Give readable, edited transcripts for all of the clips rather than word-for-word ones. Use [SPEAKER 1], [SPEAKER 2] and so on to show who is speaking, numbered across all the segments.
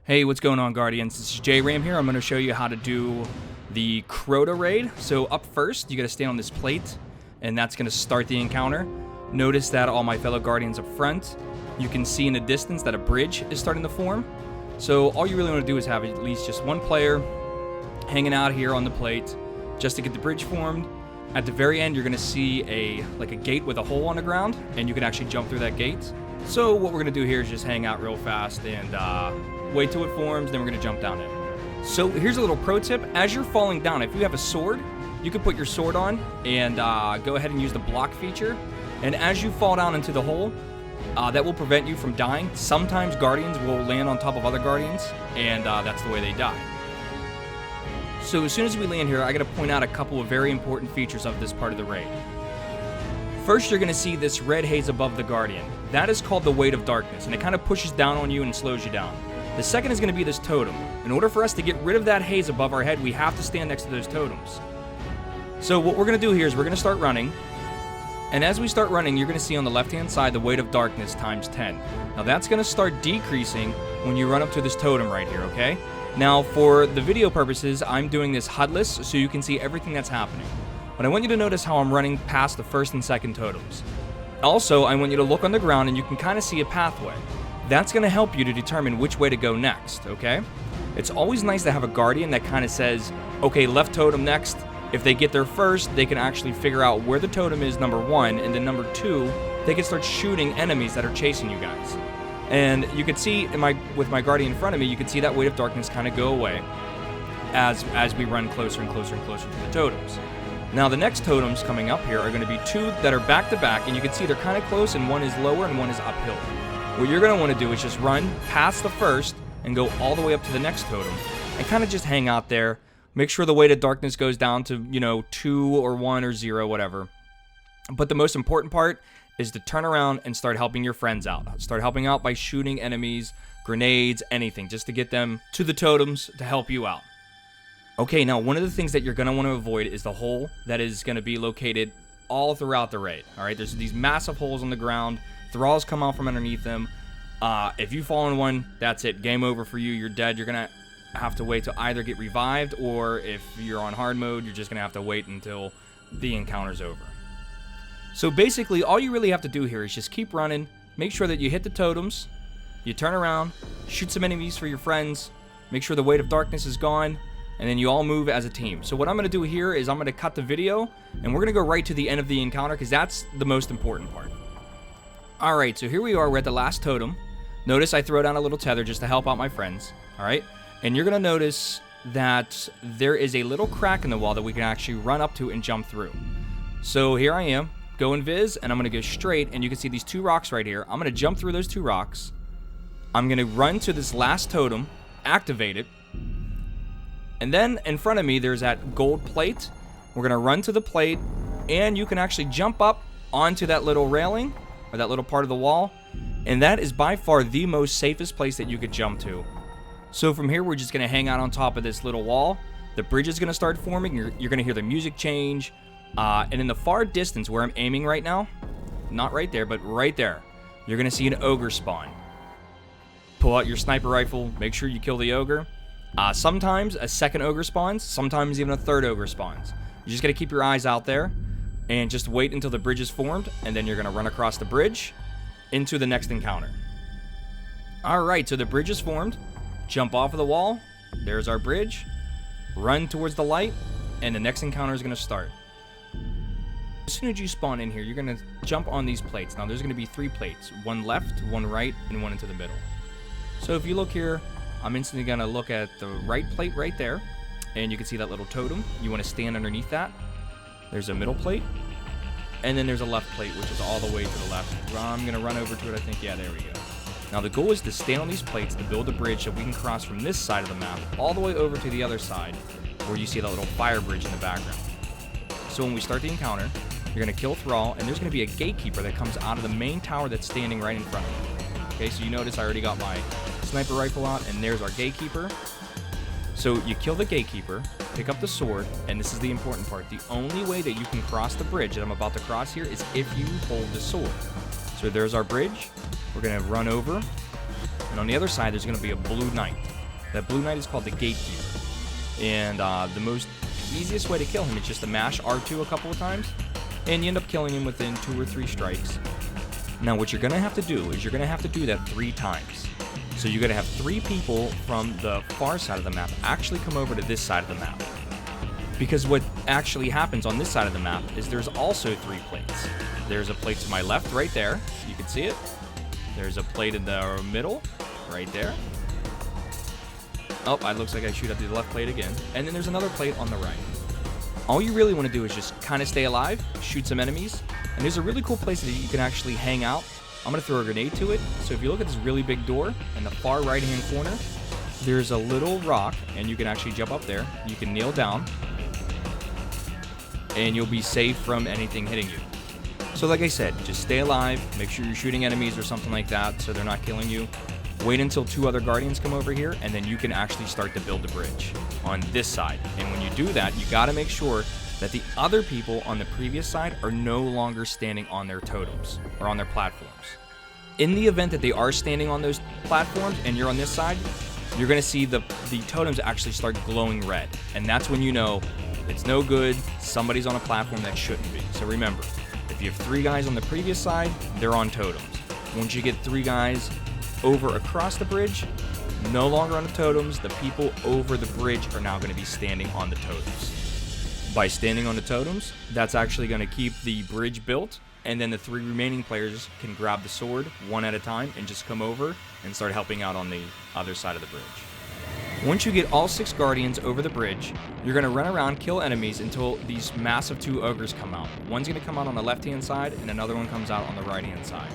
[SPEAKER 1] Hey, what's going on, Guardians? This is J-Ram here. I'm going to show you how to do the Crota raid. So up first, you got to stand on this plate, and that's going to start the encounter. Notice that all my fellow Guardians up front, you can see in the distance that a bridge is starting to form. So all you really want to do is have at least just one player hanging out here on the plate just to get the bridge formed. At the very end, you're going to see a gate with a hole on the ground, and you can actually jump through that gate. So what we're going to do here is just hang out real fast and wait till it forms, then we're going to jump down in. So here's a little pro tip. As you're falling down, if you have a sword, you can put your sword on and go ahead and use the block feature. And as you fall down into the hole, that will prevent you from dying. Sometimes Guardians will land on top of other Guardians, and that's the way they die. So as soon as we land here, I got to point out a couple of very important features of this part of the raid. First, you're going to see this red haze above the Guardian. That is called the weight of darkness, and it kind of pushes down on you and slows you down. The second is going to be this totem. In order for us to get rid of that haze above our head, we have to stand next to those totems. So what we're going to do here is we're going to start running. And as we start running, you're going to see on the left-hand side the weight of darkness times 10. Now that's going to start decreasing when you run up to this totem right here, okay? Now for the video purposes, I'm doing this HUDless so you can see everything that's happening. But I want you to notice how I'm running past the first and second totems. Also, I want you to look on the ground and you can kind of see a pathway. That's going to help you to determine which way to go next, okay? It's always nice to have a Guardian that kind of says, okay, left totem next. If they get there first, they can actually figure out where the totem is, number one, and then number two, they can start shooting enemies that are chasing you guys. And you can see with my Guardian in front of me, you can see that weight of darkness kind of go away as we run closer and closer and closer to the totems. Now the next totems coming up here are going to be two that are back to back, and you can see they're kind of close, and one is lower and one is uphill. What you're going to want to do is just run past the first and go all the way up to the next totem and kind of just hang out there. Make sure the weight of darkness goes down to, 2 or 1 or 0, whatever. But the most important part is to turn around and start helping your friends out. Start helping out by shooting enemies, grenades, anything, just to get them to the totems to help you out. Okay, now one of the things that you're going to want to avoid is the hole that is going to be located all throughout the raid. All right, there's these massive holes on the ground. Thralls come out from underneath them. If you fall in one, that's it. Game over for you. You're dead. You're going to have to wait to either get revived, or if you're on hard mode, you're just going to have to wait until the encounter's over. So basically, all you really have to do here is just keep running. Make sure that you hit the totems. You turn around, shoot some enemies for your friends. Make sure the weight of darkness is gone. And then you all move as a team. So what I'm going to do here is I'm going to cut the video, and we're going to go right to the end of the encounter because that's the most important part. Alright, so here we are. We're at the last totem. Notice I throw down a little tether just to help out my friends. Alright, and you're going to notice that there is a little crack in the wall that we can actually run up to and jump through. So here I am. Go invis, and I'm going to go straight, and you can see these two rocks right here. I'm going to jump through those two rocks. I'm going to run to this last totem, activate it. And then in front of me, there's that gold plate. We're going to run to the plate, and you can actually jump up onto that little railing, or that little part of the wall. And that is by far the most safest place that you could jump to. So from here, we're just going to hang out on top of this little wall. The bridge is going to start forming. You're going to hear the music change. And in the far distance where I'm aiming right now, not right there, but right there, you're going to see an ogre spawn. Pull out your sniper rifle. Make sure you kill the ogre. Sometimes a second ogre spawns, sometimes even a third ogre spawns. You just got to keep your eyes out there and just wait until the bridge is formed, and then you're going to run across the bridge into the next encounter. Alright, so the bridge is formed. Jump off of the wall. There's our bridge. Run towards the light, and the next encounter is going to start. As soon as you spawn in here, you're going to jump on these plates. Now, there's going to be 3 plates. One left, one right, and one into the middle. So if you look here, I'm instantly going to look at the right plate right there, and you can see that little totem. You want to stand underneath that. There's a middle plate, and then there's a left plate, which is all the way to the left. I'm going to run over to it, I think. Yeah, there we go. Now, the goal is to stand on these plates to build a bridge so we can cross from this side of the map all the way over to the other side, where you see that little fire bridge in the background. So when we start the encounter, you're going to kill Thrall, and there's going to be a gatekeeper that comes out of the main tower that's standing right in front of you. Okay, so you notice I already got my sniper rifle out, and there's our gatekeeper. So you kill the gatekeeper, pick up the sword, and this is the important part. The only way that you can cross the bridge that I'm about to cross here is if you hold the sword. So there's our bridge. We're going to run over, and on the other side there's going to be a blue knight. That blue knight is called the Gatekeeper. And the most easiest way to kill him is just to mash R2 a couple of times, and you end up killing him within 2 or 3 strikes. Now what you're going to have to do is you're going to have to do that 3 times. So you're going to have 3 people from the far side of the map actually come over to this side of the map. Because what actually happens on this side of the map is there's also 3 plates. There's a plate to my left right there. You can see it. There's a plate in the middle right there. Oh, it looks like I shoot at the left plate again. And then there's another plate on the right. All you really want to do is just kind of stay alive, shoot some enemies, and there's a really cool place that you can actually hang out. I'm going to throw a grenade to it. So if you look at this really big door in the far right-hand corner, there's a little rock, and you can actually jump up there. You can kneel down, and you'll be safe from anything hitting you. So like I said, just stay alive, make sure you're shooting enemies or something like that so they're not killing you. Wait until 2 other guardians come over here, and then you can actually start to build the bridge on this side. And when you do that, you got to make sure that the other people on the previous side are no longer standing on their totems or on their platforms. In the event that they are standing on those platforms and you're on this side, you're going to see the totems actually start glowing red. And that's when you know it's no good, somebody's on a platform that shouldn't be. So remember, if you have 3 guys on the previous side, they're on totems. Once you get 3 guys over across the bridge, no longer on the totems, the people over the bridge are now going to be standing on the totems. By standing on the totems, that's actually going to keep the bridge built, and then the 3 remaining players can grab the sword one at a time and just come over and start helping out on the other side of the bridge. Once you get all 6 guardians over the bridge, you're going to run around, kill enemies until these massive 2 ogres come out. One's going to come out on the left-hand side, and another one comes out on the right-hand side.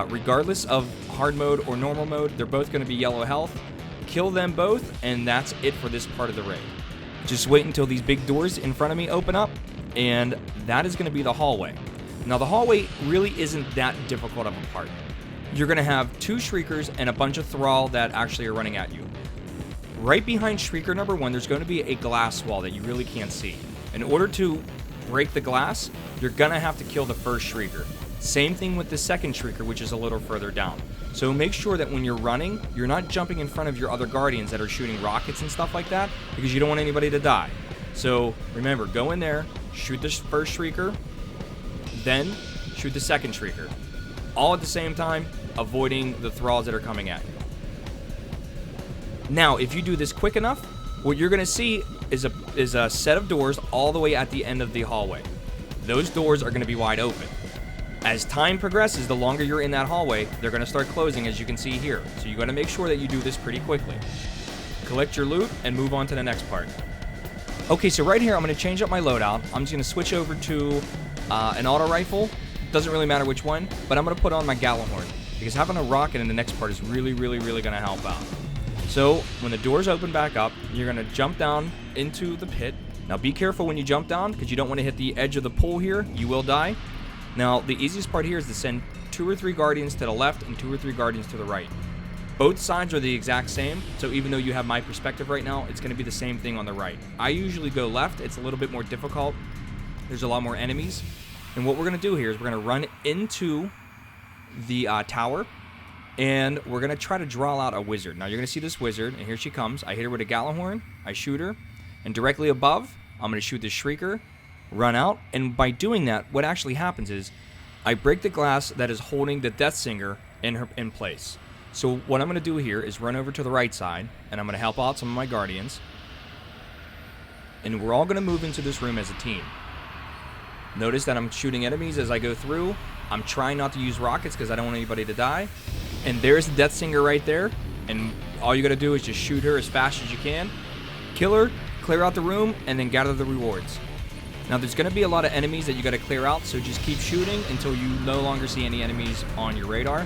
[SPEAKER 1] Regardless of hard mode or normal mode, they're both going to be yellow health. Kill them both, and that's it for this part of the raid. Just wait until these big doors in front of me open up, and that is going to be the hallway. Now, the hallway really isn't that difficult of a part. You're going to have 2 Shriekers and a bunch of Thrall that actually are running at you. Right behind Shrieker number 1, there's going to be a glass wall that you really can't see. In order to break the glass, you're going to have to kill the first Shrieker. Same thing with the second Shrieker, which is a little further down. So make sure that when you're running, you're not jumping in front of your other guardians that are shooting rockets and stuff like that, because you don't want anybody to die. So remember, go in there, shoot the first Shrieker, then shoot the second Shrieker. All at the same time, avoiding the Thralls that are coming at you. Now, if you do this quick enough, what you're going to see is a set of doors all the way at the end of the hallway. Those doors are going to be wide open. As time progresses, the longer you're in that hallway, they're going to start closing, as you can see here. So you got to make sure that you do this pretty quickly. Collect your loot and move on to the next part. Okay, so right here, I'm going to change up my loadout. I'm just going to switch over to an auto rifle. Doesn't really matter which one, but I'm going to put on my Gallahorn, because having a rocket in the next part is really going to help out. So when the doors open back up, you're going to jump down into the pit. Now be careful when you jump down, because you don't want to hit the edge of the pool here. You will die. Now, the easiest part here is to send 2 or 3 guardians to the left and 2 or 3 guardians to the right. Both sides are the exact same, so even though you have my perspective right now, it's going to be the same thing on the right. I usually go left. It's a little bit more difficult. There's a lot more enemies. And what we're going to do here is we're going to run into the tower, and we're going to try to draw out a wizard. Now, you're going to see this wizard, and here she comes. I hit her with a Gallahorn. I shoot her, and directly above, I'm going to shoot the Shrieker, run out, and by doing that, what actually happens is I break the glass that is holding the Death Singer in place. So what I'm going to do here is run over to the right side, and I'm going to help out some of my guardians, and we're all going to move into this room as a team. Notice that I'm shooting enemies as I go through. I'm trying not to use rockets because I don't want anybody to die. And there's the Death Singer right there, and all you got to do is just shoot her as fast as you can, kill her, clear out the room, and then gather the rewards. Now, there's going to be a lot of enemies that you got to clear out, so just keep shooting until you no longer see any enemies on your radar.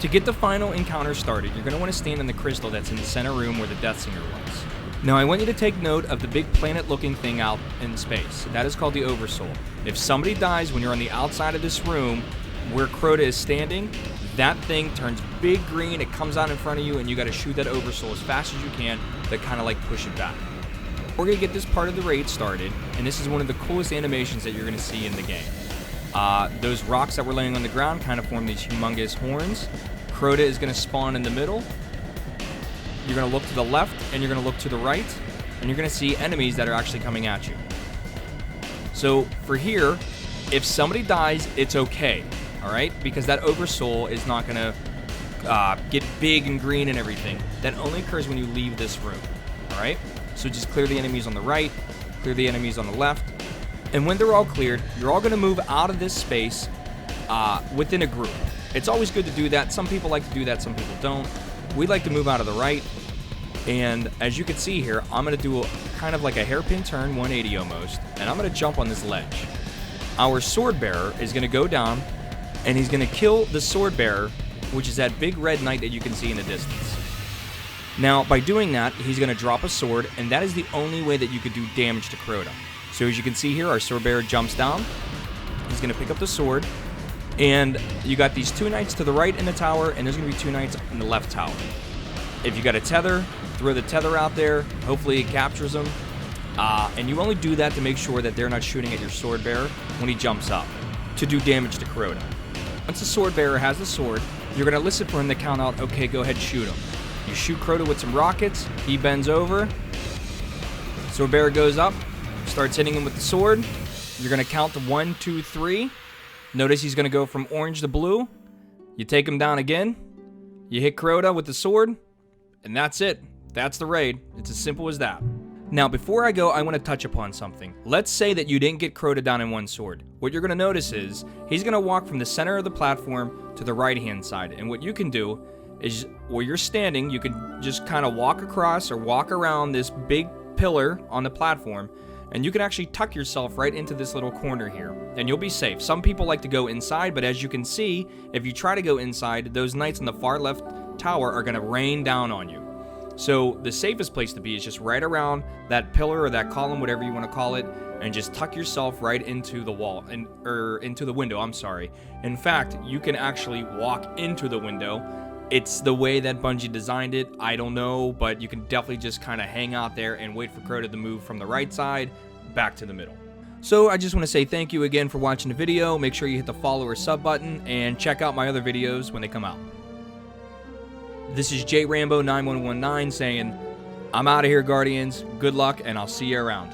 [SPEAKER 1] To get the final encounter started, you're going to want to stand in the crystal that's in the center room where the Death Singer was. Now, I want you to take note of the big planet-looking thing out in space. That is called the Oversoul. If somebody dies when you're on the outside of this room where Crota is standing, that thing turns big green, it comes out in front of you, and you got to shoot that Oversoul as fast as you can to kind of like push it back. We're going to get this part of the raid started, and this is one of the coolest animations that you're going to see in the game. Those rocks that were laying on the ground kind of form these humongous horns. Crota is going to spawn in the middle, you're going to look to the left, and you're going to look to the right, and you're going to see enemies that are actually coming at you. So for here, if somebody dies, it's okay, all right? Because that oversoul is not going to get big and green and everything. That only occurs when you leave this room, all right? So just clear the enemies on the right, clear the enemies on the left, and when they're all cleared, you're all going to move out of this space within a group. It's always good to do that. Some people like to do that, some people don't. We like to move out of the right, and as you can see here, I'm going to do kind of like a hairpin turn, 180 almost, and I'm going to jump on this ledge. Our sword bearer is going to go down, and he's going to kill the sword bearer, which is that big red knight that you can see in the distance. Now, by doing that, he's going to drop a sword, and that is the only way that you could do damage to Crota. So as you can see here, our sword bearer jumps down. He's going to pick up the sword, and you got these 2 knights to the right in the tower, and there's going to be 2 knights in the left tower. If you got a tether, throw the tether out there. Hopefully it captures them. And you only do that to make sure that they're not shooting at your sword bearer when he jumps up to do damage to Crota. Once the sword bearer has the sword, you're going to listen for him to count out, okay, go ahead, shoot him. You shoot Crota with some rockets. He bends over. Sword bearer goes up, starts hitting him with the sword. You're going to count to 1, 2, 3. Notice he's going to go from orange to blue. You take him down again. You hit Crota with the sword. And that's it. That's the raid. It's as simple as that. Now, before I go, I want to touch upon something. Let's say that you didn't get Crota down in one sword. What you're going to notice is he's going to walk from the center of the platform to the right-hand side. And what you can do is, where you're standing, you can just kind of walk across or walk around this big pillar on the platform, and you can actually tuck yourself right into this little corner here, and you'll be safe. Some people like to go inside, but as you can see, if you try to go inside, those knights in the far left tower are going to rain down on you. So the safest place to be is just right around that pillar or that column, whatever you want to call it, and just tuck yourself right into the wall, or into the window, I'm sorry. In fact, you can actually walk into the window. It's the way that Bungie designed it. I don't know, but you can definitely just kind of hang out there and wait for Crota to move from the right side back to the middle. So I just want to say thank you again for watching the video. Make sure you hit the follow or sub button and check out my other videos when they come out. This is JRambo9119 saying, I'm out of here, Guardians. Good luck, and I'll see you around.